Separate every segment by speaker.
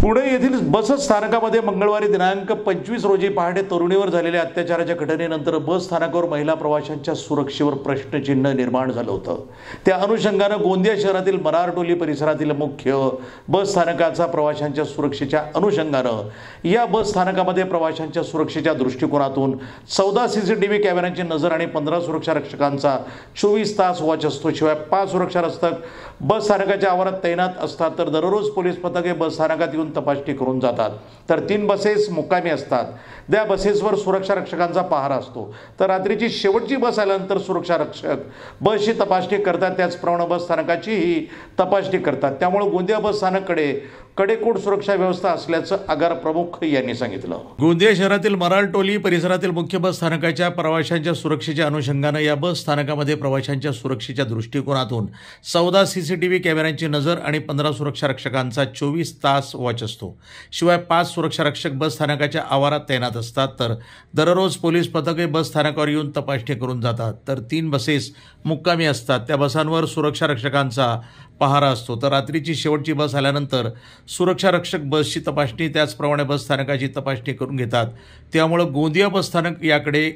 Speaker 1: पुणे येथील बस स्थानकामध्ये मंगळवारी दिनांक 25 रोजी पहाटे तरुणीवर झालेल्या अत्याचाराच्या घटनेनंतर बस स्थानकावर महिला प्रवाशांच्या सुरक्षेवर प्रश्नचिन्ह निर्माण झालं होतं। त्या अनुषंगानं गोंदिया शहरातील मरारटोली परिसरातील मुख्य बस स्थानकाचा प्रवाशांच्या सुरक्षेच्या अनुषंगानं या बस स्थानकामध्ये प्रवाशांच्या सुरक्षेच्या दृष्टिकोनातून 14 सीसीटीव्ही कॅमेऱ्यांची नजर आणि 15 सुरक्षा रक्षकांचा 24 तास वॉच असतो। शिवाय 5 सुरक्षा रक्षक बस स्थानकाच्या आवारात तैनात असतात, तर दररोज पोलीस पथके बस स्थानकात येऊन तपासणी करून जातात। तर 3 बसेस मुक्कामी असतात। त्या बसेसवर सुरक्षा रक्षकांचा पहारा असतो। तर रात्रीची शेवटची बस आल्यानंतर सुरक्षा रक्षक बसची तपासणी करतात, त्याचप्रमाणे बस स्थानकाचीही तपासणी करतात। त्यामुळे गोंदिया बस स्थानकाकडे कडेकोट सुरक्षा व्यवस्था असल्याचं आगार प्रमुख यांनी सांगितलं। गोंदिया शहरातील मरारटोली परिसरातील मुख्य बस स्थानकाच्या प्रवाशांच्या सुरक्षेच्या अनुषंगानं या बस स्थानकामध्ये प्रवाशांच्या सुरक्षेच्या दृष्टिकोनातून 14 सीसीटीव्ही कॅमेऱ्यांची नजर आणि 15 सुरक्षा रक्षकांचा 24 तास वॉच असतो। शिवाय 5 सुरक्षा रक्षक बस स्थानकाच्या आवारात तैनात असतात, तर दररोज पोलीस पथके बस स्थानकावर येऊन तपासणी करून जातात। तर 3 बसेस मुक्कामी असतात। त्या बसांवर सुरक्षा रक्षकांचा पहारा असतो। तर रात्रीची शेवटची बस आल्यानंतर सुरक्षा रक्षक बसची तपासणी त्याचप्रमाणे बस स्थानकाची तपासणी करून घेतात। त्यामुळे गोंदिया बस स्थानक याकडे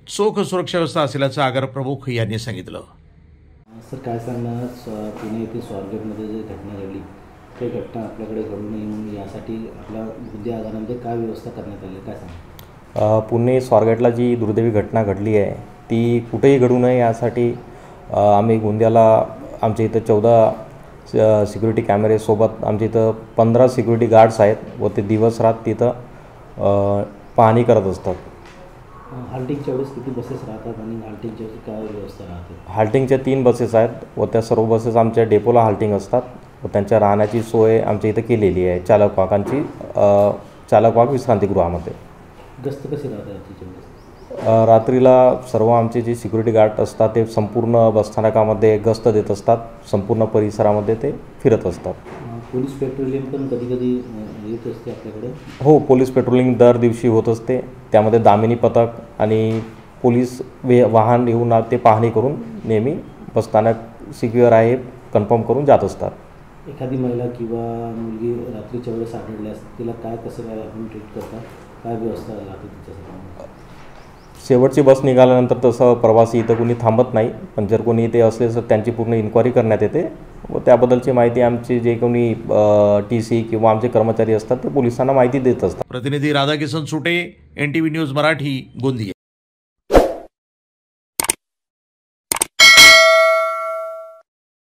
Speaker 1: चोख सुरक्षा व्यवस्था असल्याचं आगार प्रमुख यांनी सांगितलं।
Speaker 2: सर, काय सांगणार पुणे येथे स्वारगेटमध्ये जी घटना घडली ते घटना आपल्याकडे घडू नये म्हणून यासाठी आपल्या गोंदिया आगारामध्ये काय व्यवस्था करण्यात आली, काय सांगा?
Speaker 3: पुणे स्वारगेटला जी दुर्दैवी घटना घडली आहे ती कुठेही घडू नये यासाठी आम्ही गोंदियाला आमच्या इथं 14 सिक्युरिटी कॅमेरे सोबत आमच्या इथं 15 सिक्युरिटी गार्ड्स आहेत व ते दिवस रात तिथं पाहणी करत असतात।
Speaker 2: हाल्टिंगच्या वेळेस किती बसेस राहतात आणि हाल्टिंगच्या वेळेस काय व्यवस्था राहते?
Speaker 3: हाल्टिंगच्या 3 बसेस आहेत व त्या सर्व बसेस आमच्या डेपोला हाल्टिंग असतात व त्यांच्या राहण्याची सोय आमच्या इथं केलेली आहे चालकवाहकांची चालकवाहक विश्रांतीगृहामध्ये।
Speaker 2: गस्त कशी राहतात?
Speaker 3: रात्रीला सर्व आमचे जे सिक्युरिटी गार्ड असतात ते संपूर्ण बसस्थानकामध्ये गस्त देत असतात, संपूर्ण परिसरामध्ये ते फिरत असतात।
Speaker 2: पोलीस पेट्रोलिंग पण कधी येत असते आपल्याकडे?
Speaker 3: हो, पोलीस पेट्रोलिंग दर दिवशी होत असते। त्यामध्ये दामिनी पथक आणि पोलीस वाहन येऊन ते पाहणी करून नेहमी बसस्थानक सिक्युअर आहे कन्फर्म करून जात असतात।
Speaker 2: एखादी महिला किंवा मुलगी रात्रीच्या वेळेस आढळल्यास तिला कसं काय आपण ट्रीट करतात, काय व्यवस्था राहते तिच्यासाठी?
Speaker 3: शेवटची बस निघाल्यानंतर तसं प्रवासी इथं कोणी थांबत नाही, पण जर कोणी इथे असले तर त्यांची पूर्ण इन्क्वायरी करण्यात येते व त्याबद्दलची माहिती आमचे जे कोणी TC किंवा आमचे कर्मचारी असतात ते पोलिसांना माहिती देत असतात।
Speaker 1: प्रतिनिधी राधाकिशन सुटे, NTV न्यूज मराठी, गोंदिया।